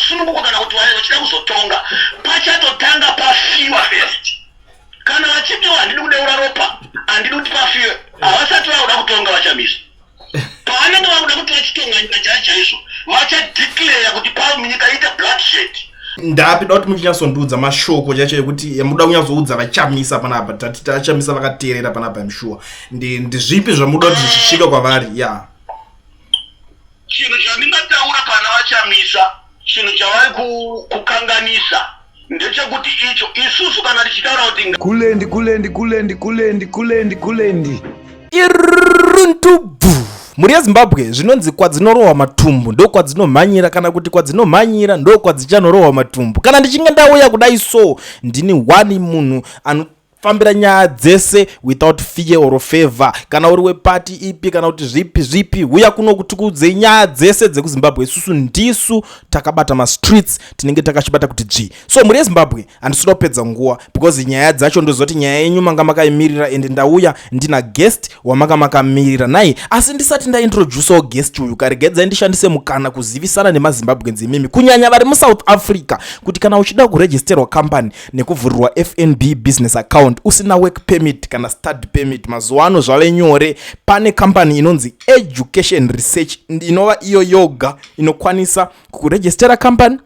usununguka kana kuti wachida kuzotonga pachatotanga pafiwa first. Kana vachipiwa handidi kudeura ropa handidi kuti pafiwe havasati vakuda kutonga vachamisa pavanenge vakuda kuti vachitonga nyika chaizvo vachadeclare kuti pavo munyika ite bloodshed. Ndapida kuti muchinyasondudza mashoko chacho ekuti muda kunyazoudza vachamisa panapa tati vachamisa vakateerera panapa mshuwa ndizvipi zvamuda kuti zvisvike kwavari ya chinhu chandingataura pana vachamisa chinhu chavari kukanganisa ndechekuti icho isusu kana tichitaura kuti kulendi iruntubu muri yeZimbabwe zvinonzi kwadzinorohwa matumbu ndo kwadzinomhanyira kana kuti kwadzinomhanyira ndo kwadzichanororwa matumbu. Kana ndichinge ndauya kudai so ndini wani munhu anofambira nyaya dzese without fear or favor. Kana uri wepati ipi kana kuti zvipi uya kuno kuti kudze nyaya dzese dzekuZimbabwe isusu ndisu takabata ma streets tinenge takachibata kuti G. So muri yeZimbabwe handisida kupedza nguva because nyaya dzacho ndozoti nyaya yenyu manga makaimirira ende ndauya ndina guest wamanga makamirira naye. Asi ndisati ndaintroduce guest uyu karegedza ndishandise mukana kuzivisana nemaZimbabweans imimi kunyanya vari muSouth Africa kuti kana uchida kuregisterwa company nekuvhurirwa FNB business account usina work permit kana study permit mazuva ano zvave nyore. Pane company inonzi Education Research inova iyo yoga inokwanisa kuregistera company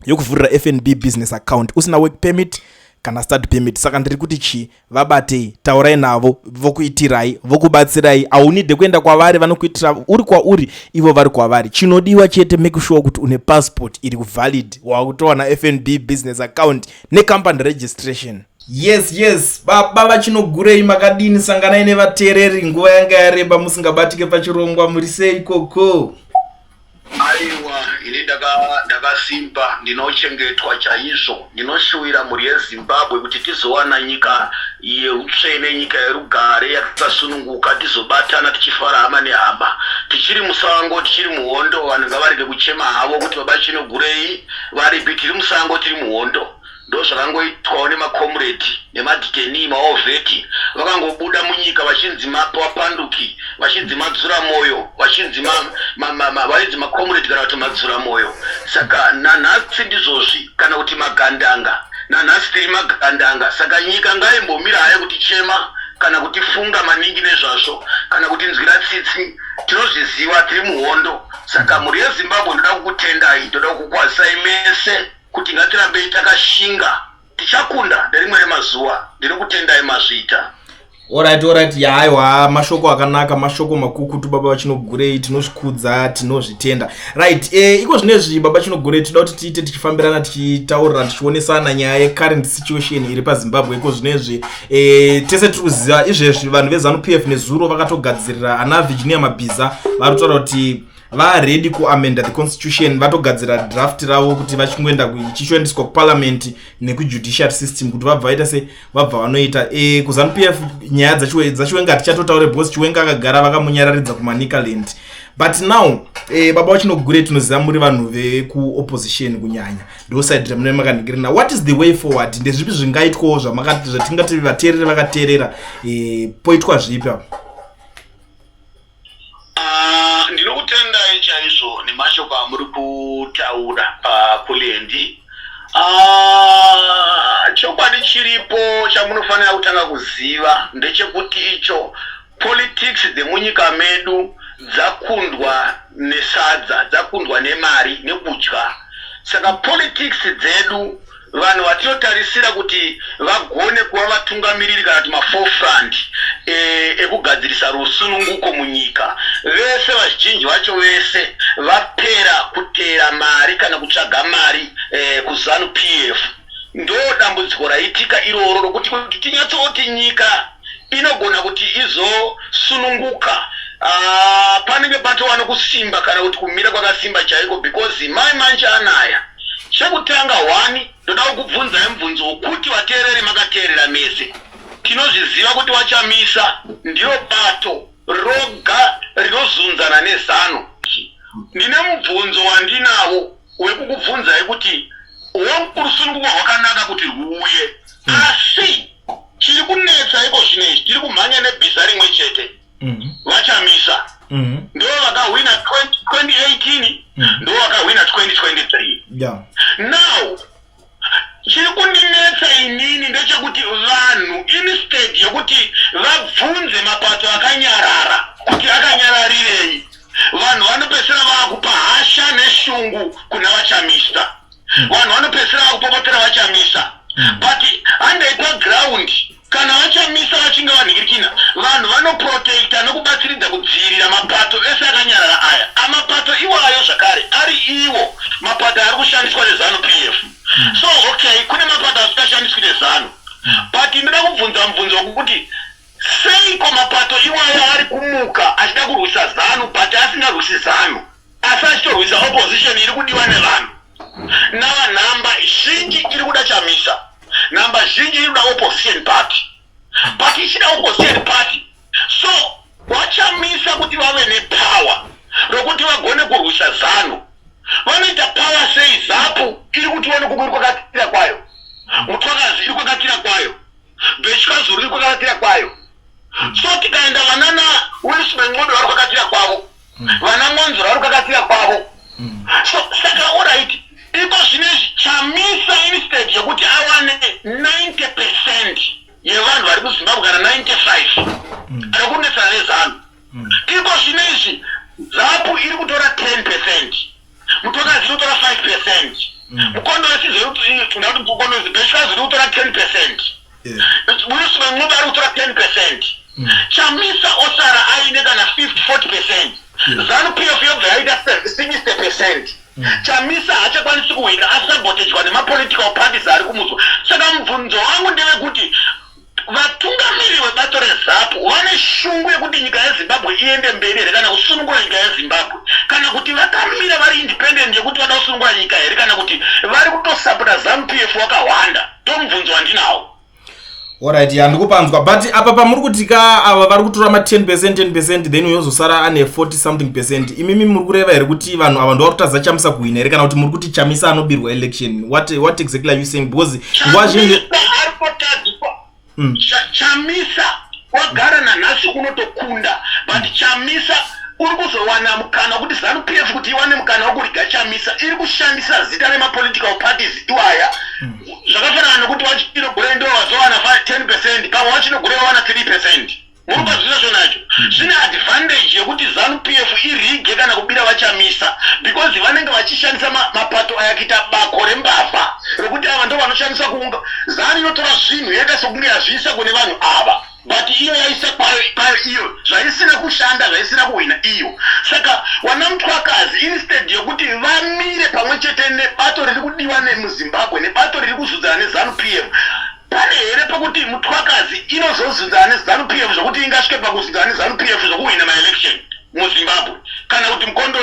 yokuvhurira FNB business account usina work permit kana study permit. Saka ndiri kuti chi vabatei taurai navo vokuitirai vokubatsirai aunide kuenda kwavari vanokuitira uri kwauri ivo vari kwavari. Chinodiwa chete make sure kuti une passport iri valid wakutowana FNB business account necompany registration. Yes baba vachinogurei makadini sanganai nevateereri nguva yanga yareba musingabatike pachirongwa muri sei koko? Aiwa ini ndakasimba ndinochengetwa chaizvo ndinoshuwira muri yeZimbabwe kuti tizowana nyika yeutsvene nyika yerugare yakasununguka tizobatana tichifara hama nehama tichiri musango tichiri muhondo vanhu ngavarege kuchema havo kuti baba chinogurei varipi tiri musango tiri muhondo. Ndo zvakangoitwawo nemakomuredi nemadhiteni maovheti vakangobuda munyika vachinzi mapanduki vachinzi madzura moyo vachinzi vainzi makomuredi kana kuti madzura moyo. Saka nanhasi ndizvozvi kana kuti magandanga nanhasi tiri magandanga. Saka nyika ngaimbomira haya kuti chema kana kuti funga maningi nezvazvo kana kuti nzwira tsitsi tinozviziva tiri muhondo. Saka muri yeZimbabwe ndoda kukutendai ndoda kukukwazisai mese kuti ngatirambei takashinga tichakunda nderimwe remazuva ndiri kutendai mazvita. Alright yaiwa mashoko akanaka mashoko makukutu baba vachinogurei tinozvikudza tinozvitenda right. Iko zvinezvi baba chinogurei tinoda kuti tiite tichifambirana tichitaurira tichionesana nyaya yecurrent situation iri paZimbabwe. Iko zvinezvi tese tiri kuziva izvezvi vanhu veZANU-PF nezuro vakatogadzirira ana Virginia Mabhiza varitaura kuti ready kuamenda the constitution vatogadzira draft ravo kuti vachingoenda kuchishoendeswa kuparliament nekujudiciary system kuti vabva vaita se vabva vanoita kuZANU-PF nyaya dzachiwenga tichatotaure because chiwenga akagara vakamunyararidza kuManicaland. But now baba vachinogure tinoziva muri vanhu vekuopposition kunyanya ndo side remune makaningirina. What is the way forward? Ndezvipi zvingaitwawo zvatingati vateereri vakateerera poitwa zvipi apa? Ndinokutendai chaizvo nemashoko amuri kutaura pakulendi. Chokwadi chiripo chamunofanira kutanga kuziva ndechekuti icho politics dzemunyika medu dzakundwa nesadza dzakundwa nemari nekudya. Saka politics dzedu vanhu vatinotarisira kuti vagone kuva vatungamiriri kana kuti maforefront ekugadzirisa rusununguko munyika vese vazhinji vacho vese vapera kutera mari kana kutsvaga mari kuZANU-PF. Ndo dambudziko raitika iroro rokuti tinyatsoti nyika inogona kuti izosununguka panenge patowana kusimba kana kuti kumira kwakasimba chaiko because mai manje anaya. Chekutanga 1 ndoda kukubvunzai mubvunzo wokuti vateereri makateerera mese tinozviziva kuti vachamisa ndiyo bato roga rinozunzana neZANU. Ndine mubvunzo wandinawo wekukubvunzai kuti rusununguko rwakanaka kuti rwuye asi chiri kunetsa iko zvinezvi tiri kumhanya nebhiza rimwe chete vachamisa ndo vakahwina 2018 ndo vakahwina 2023 Yeah. Now chiri kundinetsa inini ndechekuti vanhu instead yekuti vabvunze mapato akanyarara kuti akanyararirei, vanhu vanopedzisira vakupa hasha neshungu kuna vachamisa. Vanhu vanopedzisira vakupopotera vachamisa. But underground ground kana vachamisa vachinge vanhikirikina, vanhu vanoprotecta nokubatsiridza kudzivirira mapato ese akanyarara aya. Amapato iwayo zvakare ari iwo mapato ari kushandiswa neZANU PF. So okay, kune mapato asikashandiswi neZANU. But ndoda kubvunza mubvunzo wekuti seiko mapato iwayo ari kumuka achida kurwisa ZANU but asingarwisi ZANU, asi achitorwisa opposition iri kudiwa nevanhu. Nava nhamba zhinji iri kuda chamisa, nhamba zhinji iri kuda opposition party, but ichida opposition party. So vachamisa kuti vave nepower rokuti vagone kurwisa ZANU. Vanoita power sei? ZAPU iri kutiwa nekuku iri kwakatira kwayo, Mutwakazi iri kwakatira kwayo, Bechikazuru iri kwakatira kwayo. So tikaenda vanana Wilson Ng'ondo vari kwakatira kwavo, vana Mwanzura vari kwakatira kwavo. So saka alright, iko zvinezvi chamisa instead yekuti awane 90% yevanhu vari kuZimbabwe kana 95 ari kunetsana neZANU. Iko zvinezvi ZAPU iri kutora 10%, Mutwakazi iri kutora 5%, Mukondo Bechikazi iri kutora 10%, Wilson Ng'ondo ari kutora 10%. Chamisa osara aine kana 50-40%. ZANU PF yobva yaita 60%. Chamisa hachakwanisi kuhwina asabotejwa nemapolitical parties ari kumuswa. Saka mubvunzo wangu ndewekuti vatungamiri vebato reZAPU vane shungu yekuti nyika yeZimbabwe iende mberi here kana kusunungura nyika yeZimbabwe, kana kuti vakamira vari independent yekuti vada kusunungura nyika here, kana kuti vari kutosapota ZANU PF wakawanda. Ndomubvunzo wandinawo. Alright, ndikupanzwa, but apa pamuri kutika ava vari kutora ma 10% then yozosara ane 40 something percent, imimi muri kureva here kuti vanhu ava ndo varikutadza chamisa kuhwina here, kana kuti muri kuti chamisa anobirwa election? What exactly are you saying? Because Chamisa wagara nanhasi kunotokunda, but Chamisa uri kuzowana mukana kuti ZANU PF kuti iwane mukana wokuriga Chamisa iri kushandisa zita remapolitical parties iwaya. Zvakafanana nokuti wachinogore ndo wazowana 10%, pamwe wachinogore wawana 3%. Muri kwazvina zvonacho zvine advantage yekuti ZANU PF irige kana kubira vachamisa, because vanenge vachishandisa mapato aya kuita bako rembavha rokuti ava ndo vanoshandisa kuunga. ZANU inotora zvinhu yoita sokunge yazviisa kune vanhu ava, but iyo yaisa kwayo iyo zvaisina kushanda, zvaisina kuhwina iyo. Saka wana Mutwakazi instead yokuti vamire pamwe chete nebato riri kudiwa nemuZimbabwe nebato riri kuzodzana neZANU PF, pane here pekuti Mutwakazi inozozodzana neZANU PF zvokuti ingasvike pakuzodzana neZANU PF zvokuhwina maelection muZimbabwe, kana kuti Mukondo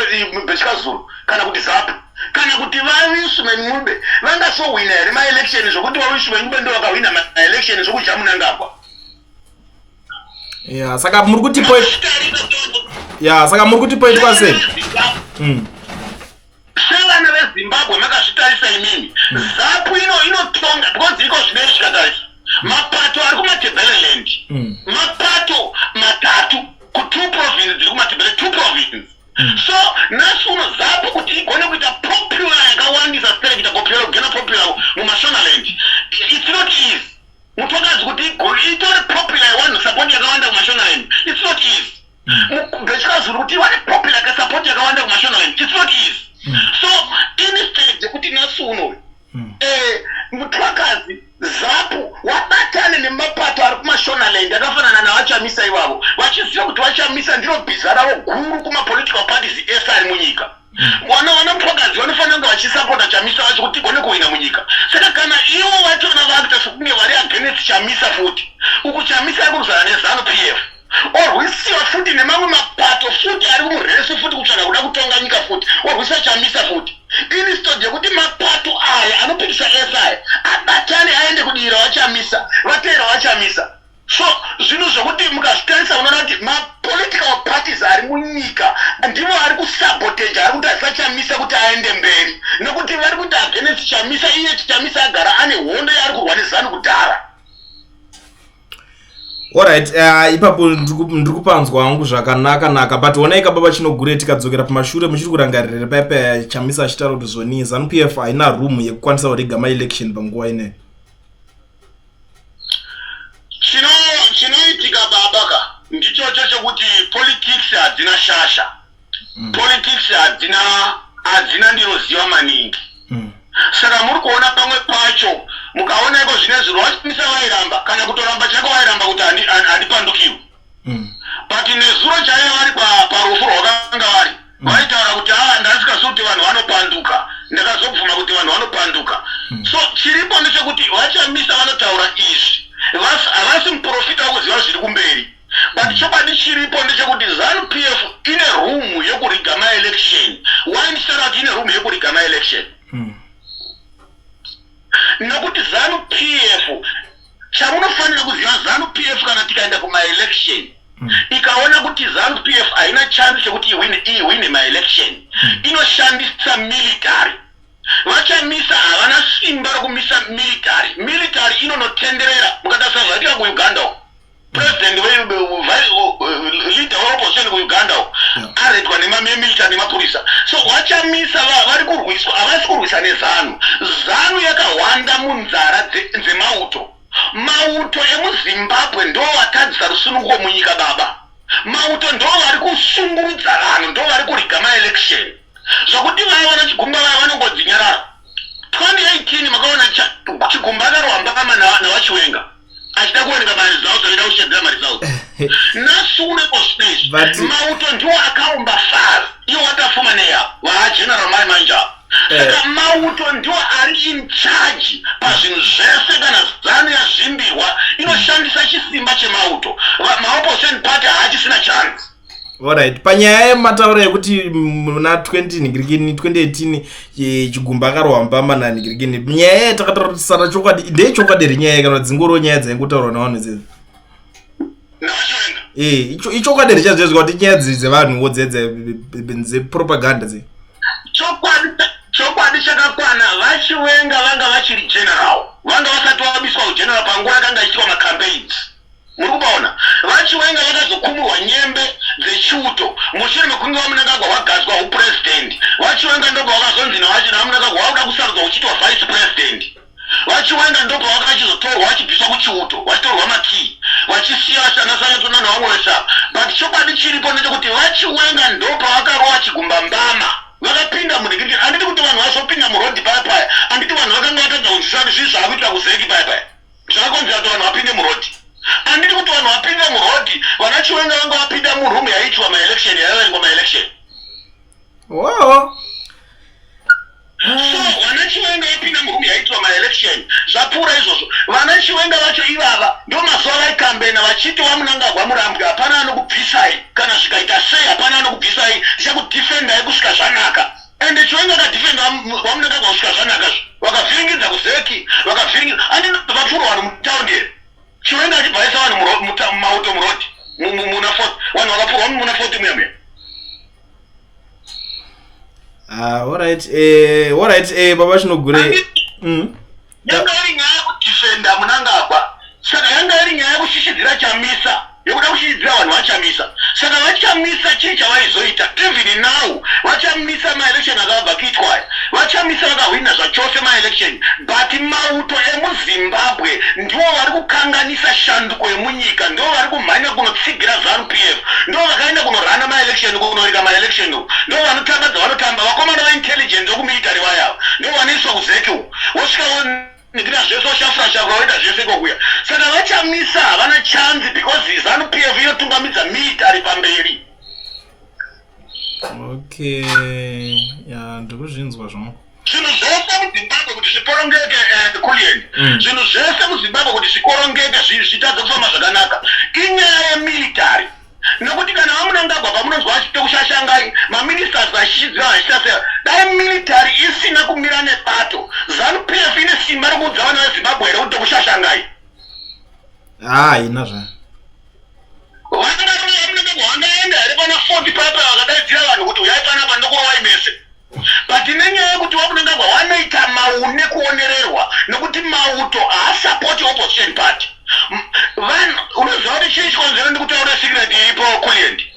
Bechikazuru, kana kuti ZAPU, kana kuti vaWilson Ng'ondo vangasohwina here maelection zvokuti vaWilson Ng'ondo ndo vakahwina maelection zvokuja Munangagwa. Yeah, saka muri kuti point. Yeah, saka muri kuti point kwase. Sevana veZimbabwe makazvitarisa imini, ZAPU inotonga because iko zvinezvi zvikatarisa mapato ari kumaTebeleland, mapato matatu ku2 provinces dziri kumaTebeleland, 2 provinces. So nhasi uno ZAPU kuti igone kuita popular yakawandisa sere kuita popular muMashonaland, it's not easy. Mutwakazi kuti itore popular yawanhu support yakawanda kuMashonaland, it's not easy. Bechikazuru kuti wane popular yakasupport yakawanda kuMashonaland, it's not easy. So instead yekuti nhasi uno Mutwakazi ZAPU wabatane nemapato ari kuMashonaland akafanana navachamisa ivavo, vachiziva kuti vachamisa ndiro bhiza ravo guru kumapolitical parties ese ari munyika. Wana Mutwakazi vanofanira kunge vachisapota chamisa vacho kuti igone kuhwina munyika. Saka kana ivo vachona vakuita sokunge vari against chamisa futi, uku chamisa ari kuzara neZANU PF orwisiwa futi nemamwe mapato futi ari kumuresi futi kutsvaga kuda kutonga nyika futi, orwisa chamisa futi, instead yekuti mapato aya anopikisa esi abatane aende kudira vachamisa, vateera vachamisa. So zvinhu zvokuti mukazvitarisa unoona kuti mapolitical parties ari munyika ndivo ari kusaboteja, ari kutadzisa chamisa kuti aende mberi, nokuti vari kuti against chamisa, iye chamisa agara ane hondo yaari kurwa neZANU kudhara. Alright, ipapo ndiri kupanzwa hangu zvakanaka but onai kababa chinogure tikadzokera pamashure muchiri kurangarira paipa Chamisa achitaura kuti zvoni ZANU-PF haina room yekukwanisa kurega ma-election panguva ineyi. Chinoitika babaka ndichocho chokuti politics hadzina shasha. Politics hadzina ndinoziva maningi. Saka muri kuona pamwe pacho mukaona iko zvinezvi rwachimisa vairamba kana kutoramba chako vairamba kuti handipandukiwi. But nezuro chaiva vari parufu rwakanga vari vaitaura kuti ndasikazivi kuti vanhu vanopanduka, ndakazobvuma kuti vanhu vanopanduka. So chiripo ndechekuti vachamisa vanotaura izvi havasi muprofita wekuziva zviri kumberi. But chokwadi chiripo ndechekuti ZANU-PF ine room yekuriga ma-election. Why nditaura kuti ine room yekuriga ma-election? Nokuti ZANU-PF chamunofanira kuziva ZANU-PF kana tikaenda kuma-election ikaona kuti ZANU-PF haina chance chekuti iwine ma-election inoshandisa military. Vachamisa havana simba rokumisa military inonotenderera mukadasa zvaitika kuuganda president leader weopposition kuuganda aredwa nemamilitary nemapurisa. So vachamisa vari kurwiswa havasi kurwisa nezanu. Zanu yakawanda munzara dzemauto. Mauto emuZimbabwe ndo vatadzisa rusununguko munyika baba. Mauto ndo vari kusungurudza vanhu, ndo vari kuriga ma-election. Zvakuti vaiwana chigumba vanongodzinyarara. 2018 makaona chigumba akarwambama navachiwenga achida kuoneka maresults aida kushedzera maresults. Nasure kospace mauto ndiwo akaumba far iwo watafuma neya vageneral mai manja. Saka mauto ndiwo ari in charge pazvinhu zvese kana ZANU yazvimbirwa inoshandisa chisimba chemauto. Maopposition party haachisina chance. Alright, panyaya yematauro yekuti muna 2018 chigumba akarwamba nanhingirikini nyaya yatakatarisara chokwadi ndechokwadi nyaya kana dzingoro nyaya dzaingutaurwa navanhu idzi ichokwadi richazvezwa kuti nyaya dzevanhuwo dzepropaganda dze chokwadi chakakwana. Vachiwenga vanga vachiri general, vanga vasati vabiswa ugeneral panguva yakanga ichiitwa macampaigns. Muri kubaona vachiwenga vakazokumurwa nyembe dzechiuto mushure mekunge vamunangagwa wagadzwa upresident. Vachiwenga ndobva vakazonzi namunangagwa wauda kusarudzwa uchiitwa vice president. Vachiwenga ndobva vakachizotorwa vachibviswa kuchiuto vachitorwa makii vachisiya vashanasanyatona nevamwe vesa. But chokwadi chiripo ndechekuti vachiwenga ndobva vakarova chigumba mbama vakapinda munhingirikini. Handiti kuti vanhu vazopinda murodhi payapaya, handiti vanhu vakanga vatadza kunzvisana zvii zvaakuitira kuzeki payapaya zvakakonzera kuti vanhu vapinde murodhi. Handiti kuti vanhu vapinda murodhi, vanachiwenga vanga vapinda murumu yaitwa ma-election yaivaingwa ma-election. Wow. So vanachiwenga vapinda murumu yaitwa ma-election zvapfuura izvozvo. Vanachiwenga vacho ivava ndo mazuva vaikambena vachiti vamunangagwa murambwe hapana anokubvisai kana zvikaita sei hapana anokubvisai tichakudhifendai kusvika zvanaka. Ende chiwenga akadhifenda vamunangagwa kusvika zvanaka vakavhiringidza kuzeki vakavhiringidza handiti vapfuura vanhu mutaundi here. Chiwenga achibvaisa vanhu mumauto murodhi muna 40 vanhu vakapfurwa muna 40 muyamuya. Alright, baba chinogure yanga iri nyaya yekudhifenda munangagwa. Saka yanga iri nyaya yekushishidzira Chamisa yekuda kushishidzira vanhu vaChamisa. Saka vaChamisa chii chavaizoita even now vachamisa ma-election akabva kuitwa aya vachamisa vakahwina zvachose ma-election. But mauto emuZimbabwe ndiwo vari kukanganisa shanduko yemunyika, ndiwo vari kumhanya kunotsigira ZANU-PF, ndiwo vakaenda kunorana ma-election kunorika ma-election, ndiwo vanotamba dzavanotamba vakomana vaintelligence vokumilitary vayavo ndiwo vanoiswa kuzeki uku vosvika nikita zvese washafura waita zvese kokuya. Saka vachamisa havana chance because ZANU-PF inotungamidza military pamberi. Okay, ndikuzvinzwa zvangu. Zvinhu zvese muZimbabwe kuti zvikorongeke kulieni, zvinhu zvese muZimbabwe kuti zvikorongeke zvitadze kufamba zvakanaka inyaya yemilitary. Nokuti kana vamunangagwa pamunonzwa vachite kushashangai maministers vachizvidzira vachitaseya dai military isina kumira nebato ZANU-PF ine simba rekuudza vana veZimbabwe here kuti kushashangai. Haina zva vangaenda here pana 40 papa vakadaidzira vanhu kuti uyai panapa ndokurovai mese. But nenyaya yekuti vamunangagwa vanoita maune kuonererwa nokuti mauto haasapoti opposition party. Vanhu unoziva kuti chichikonzero ndikutaura secret iripo kulendi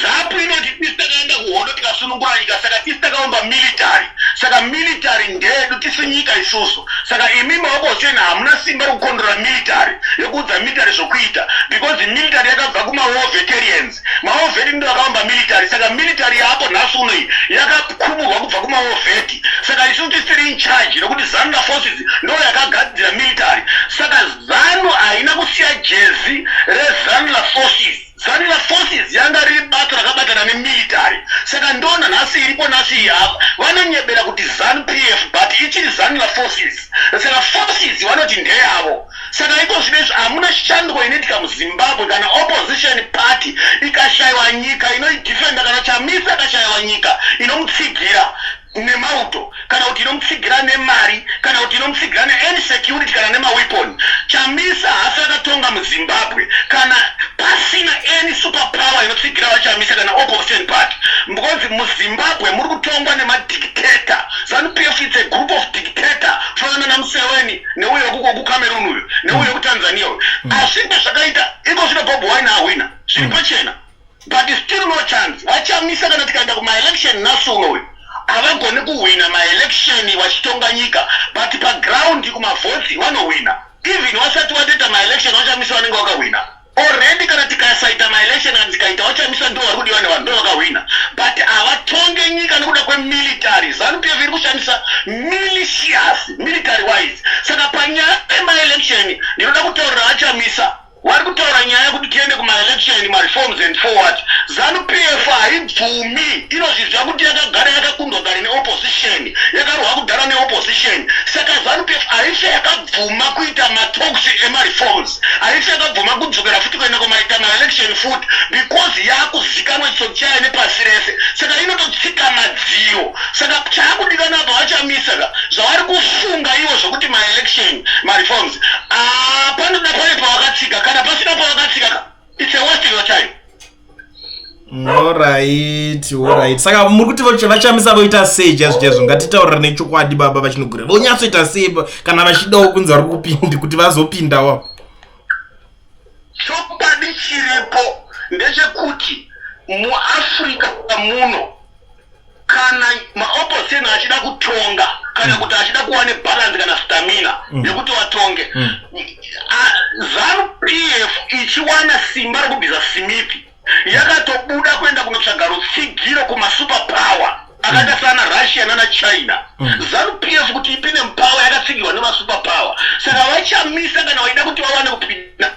ZAPU inoti tisi takaenda kuhondo tikasunungura nyika saka tisi takaumba military saka military ndedu tisi nyika isusu saka imi maopposition hamuna simba rekukondora military yekuudza military zvokuita because military yakabva kuma-war veterans ma-war vet ndo vakaumba military saka military yapo nhasi unoi yakakumurwa kubva kuma-war vet saka isusu tisiri in charge nekuti ZANU forces ndo yakagadzira military saka ZANU haina kusiya jezi rezANU forces ZANU forces yanga riri bato rakabatana nemilitary saka ndona nhasi iripo nhasi yapa vanonyebera kuti ZANU PF but ichiri ZANU forces saka forces vanoti ndeyavo saka iko zvinezvi hamuna shanduko inoitika muZimbabwe kana opposition party ikashayiwa nyika inoidefenda kana Chamisa akashayiwa nyika inomutsigira nemauto kana kuti inomutsigira nemari kana kuti inomutsigira neani security kana nemaweapon Chamisa hasi akatonga muZimbabwe kana pasina any superpower inotsigira vaChamisa kana opposition party because muZimbabwe muri kutongwa nemadictator ZANU PF it's a group of dictator fanana naMuseveni neuyo kuko kuCameroon uyo neuyo kuTanzania uyo asinte zvakaita iko zvino Bobi Wine awina zviri pachena but still no chance vaChamisa kana tikaenda kuma-election nhasi unoyo havagoni kuwina ma-election vachitonga nyika but paground kumavhotsi vanowina even vasati vatoita ma-election vaChamisa vanenge vakawina already kana tikasaita ma-election kana tikaita vaChamisa ndo vari kudiwa nevanhu ndo vakawina but havatonge nyika nekuda kwemilitary ZANU PF iri kushandisa militias military wise saka panyaya yema-election ndinoda kutaurira vaChamisa vari kutaura nyaya yekuti tiende kuma-election ma-reforms and forward ZANU PF haibvumi inozvizva kuti yakagara yakakundwa kare neopposition yakarwa kudhara neopposition saka ZANU PF haife yakabvuma kuita matalks ema-reforms haife yakabvuma kudzokera futi kuenda kumaita ma-election futi because yakuzikanwa chisoko chayo nepasi rese saka inototsika madziro saka chaakudikana apa vaChamisa zvavari kufunga ivo zvokuti ma-election ma-reforms panoda pane pavakatsika kana pasina pavakatsika it's a waste of your time. Alright. Saka muri kuti vaChamisa voita sei chazvo ngatitaurira nechokwadi baba vachinogura vonyatsoita sei kana vachidawo kunzi vari kupinda kuti vazopindawo chokwadi chiripo ndechekuti muAfrica muno kana maopposition achida kutonga kana kuti achida kuva nebalance kana stamina yekuti vatonge ZANU PF ichiwana simba rekubvisa simipi yakatobuda kuenda kunotsvaga rutsigiro kumasuperpower akaita sana Russia nana China ZANU PF kuti ipinde mupower yakatsigirwa nemasuperpower saka vaChamisa kana vaida kuti vawane kupinda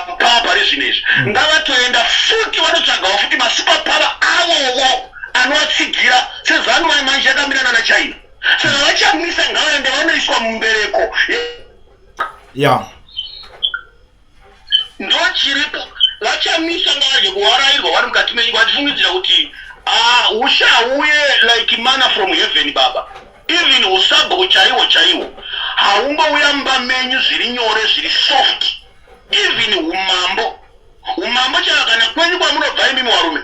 mupower pari zvinezvi ngavatoenda futi vanotsvagawo futi masuperpower avowo anovatsigira seZANU manje yakamirana naChina saka vaChamisa ngavaende vanoiswa mumbereko ndo chiripo vaChamisa ngavaje kuwarairwa vari mukati menyika vachifungidzira kuti uchauye like manna from heaven baba even usabhu chaiwo haungouya mumba menyu zviri nyore zviri soft even umambo chaka kana kwenyu kwamunobva imimi varume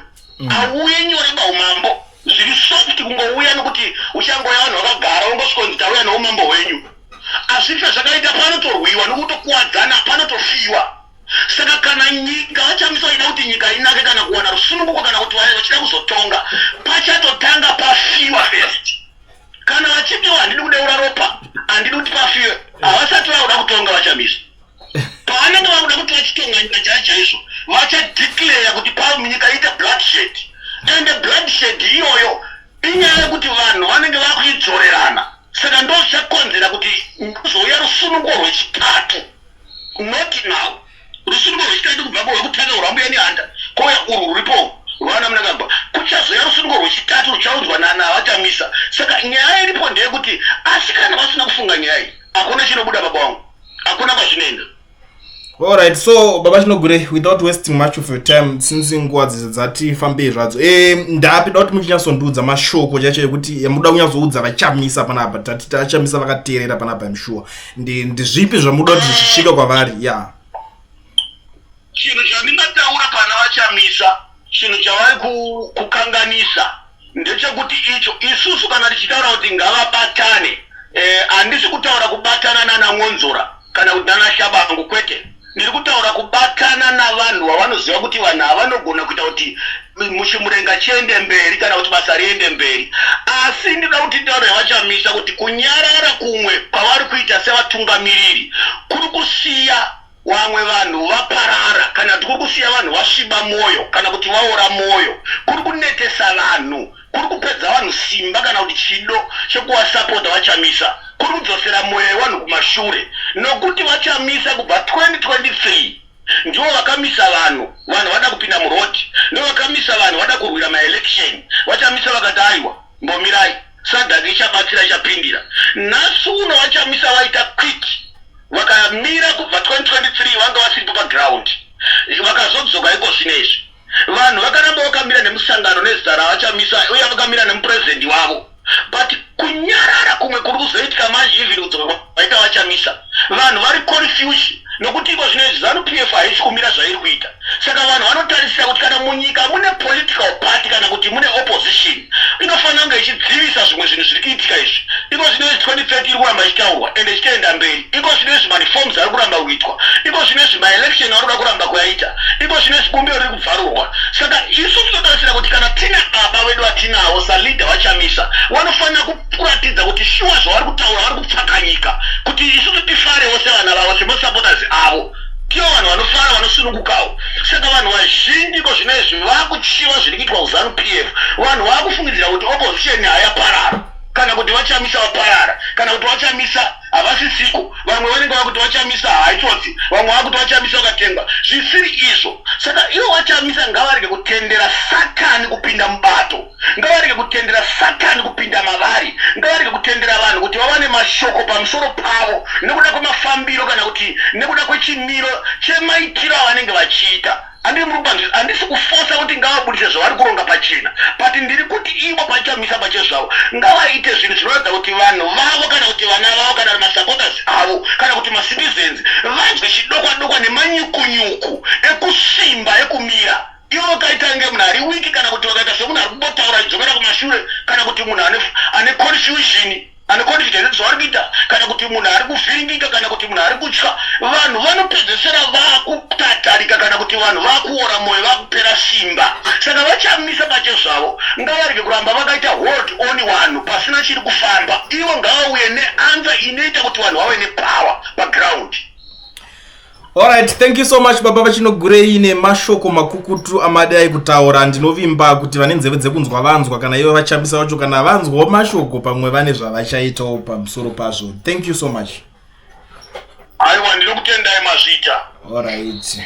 auye nyore baumambo zviri soft kungouya nokuti uchangoya vanhu vakagara ungosvikonzi tauya neumambo hwenyu azvife zvakaita panotorwiwa nokutokuwadzana panotofiwa saka kana nyika vaChamisa vaida kuti nyika inake kana kuwana rusununguko kana kuti vachida kuzotonga pachatotanga pafiwa first kana vachipiwa handidi kudeura ropa handidi kuti pafiwe havasati vakuda kutonga vaChamisa pavanenge vakuda kuti vachitonga nyika chaizvo vachadeclare kuti nyika iite bloodshed and bloodshed iyoyo inyaya yekuti vanhu vanenge vakuidzorerana saka ndo zvakonzera kuti kuzouya rusununguko rwechitatu not now rusununguko rwechitatu kubva rwekutanga rwambuya nehanda kouya urwu ruripo rwana munangagwa kuchazoya rusununguko rwechitatu ruchaunzwa navaChamisa saka nyaya iripo ndeyekuti asi kana vasina kufunga nyaya iyi hakuna chinobuda baba wangu hakuna kwazvinoenda. Alright, so baba Chinogure, without wasting much of your time, since nguva dzati fambe zvadzo ndapi kuti muchinyasondudza mashoko chacho ekuti muda kunyazoudza vaChamisa panapa tati vaChamisa vakateerera panapa mshuwa ndizvipi zvamuda kuti zvisvike kwavari chinhu chandingataura pana vaChamisa chinhu chavari kukanganisa ndechekuti icho isusu kana tichitaura kuti ngavabatane handisi kutaura kubatana nana Ng'onzora kana kuti nana Shabangu kwete ndiri kutaura kubatana navanhu vavanoziva kuti vanhu havanogona kuita kuti muchimurenga chiende mberi kana kuti basa riende mberi. Asi ndinoda kuti tauro yavachamisa kuti kunyarara kumwe kwavari kuita sevatungamiriri kuri kusiya vamwe vanhu vaparara, kana kuti kuri kusiya vanhu vasviba mwoyo kana kuti vaora mwoyo, kuri kunetesa vanhu, kuri kupedza vanhu simba kana kuti chido chekuvasapota vachamisa, kuri kudzosera mwoyo yevanhu kumashure. Nokuti vachamisa kubva 2023 ndivo vakamisa vanhu vada kupinda muroti, ndivo vakamisa vanhu vada kurwira maelection. Vachamisa vakati aiwa mbomirai sadhaki ichabatsira ichapindira. Nhasi uno vachamisa vaita quit, vakamira kubva 2023 vanga vasiripo paground, vakazodzoka iko zvinezvi. Vanhu vakaramba vakamira nemusangano nezita ravachamisa uye vakamira nemupurezidendi wavo, but kunyarara kumwe kuri kuzoitika manje ivhiri kudzoka vaita vachamisa. Vanhu vari confused nokuti iko zvinezvi ZANU-PF haisi kumira zvairi kuita. Saka vanhu vanotarisira kuti kana munyika mune political party kana kuti mune opposition inofanira kunge ichidzivisa zvimwe zvinhu zviri kuitika izvi. Iko zvinezvi 2030 iri kuramba ichitaurwa ende ichienda mberi. Iko zvinezvi mareforms ari kuramba kuitwa. Iko zvinezvi maelection ari kuda kuramba kuyaita. Iko zvinezvi bumbiro riri kubvarurwa. Saka isu tinotarisira kuti kana tina baba vedu vatinavo salida vachamisa vanofanira kuratidza kuti shuwa zvavari kutaura vari kupfakanyika, kuti isusu tifarewo sevana vavo semasupporters avo. Tivo vanhu vanofara vanosunungukawo. Saka vanhu vazhinji ko zvinezvi vakuchiva zviri kuitwa kuZANU-PF. Vanhu vakufungidzira kuti opposition hayaparara kana kuti vachamisa vaparara kana kuti vachamisa havasisiko. Vamwe vanenge vakuti vachamisa haitsotsi, vamwe vakuti vachamisa vakatengwa. Zvisiri izvo. Saka ivo vachamisa ngavarege kutendera Satani kupinda mubato, ngavarege kutendera Satani kupinda mavari, ngavarege kutendera vanhu kuti vawane mashoko pamusoro pavo nekuda kwemafambiro kana kuti nekuda kwechimiro chemaitiro avanenge vachiita. Handisi kufosa kuti ngavabudise zvavari kuronga pachena, but ndiri kuti ivo pachamisa pache zvavo ngavaite zvinhu zvinoratidza kuti vanhu vavo kana kuti vana vavo kana masupporters avo kana kuti macitizens vanzwe chidokwa-dokwa nemanyukunyuku ekusimba ekumira. Ivo vakaita nge munhu ari wiki kana kuti vakaita semunhu ari kumbotaura achidzokera kumashure kana kuti munhu ane confusion, ane confidence zvavari kuita, kana kuti munhu ari kuvhiringika kana kuti munhu ari kutya. Vanhu vanopedzesera vaakutatarika kana kuti vanhu vaakuora mwoyo, vaakupera simba. Saka vachamisa pache zvavo ngavarege kuramba vakaita hold on vanhu pasina chiri kufamba. Ivo ngavauye neanza inoita kuti vanhu vave nepower paground. Alright, thank you so much baba vachinogurei nemashoko makukutu amadai kutaura. Ndinovimba kuti vane nzeve dzekunzwa vanzwa, kana ivo vachamisa vacho kana vanzwawo mashoko pamwe vane zvavachaitawo pamusoro pazvo. Thank you so much. Aiwa, ndinokutendai mazvita. Alright.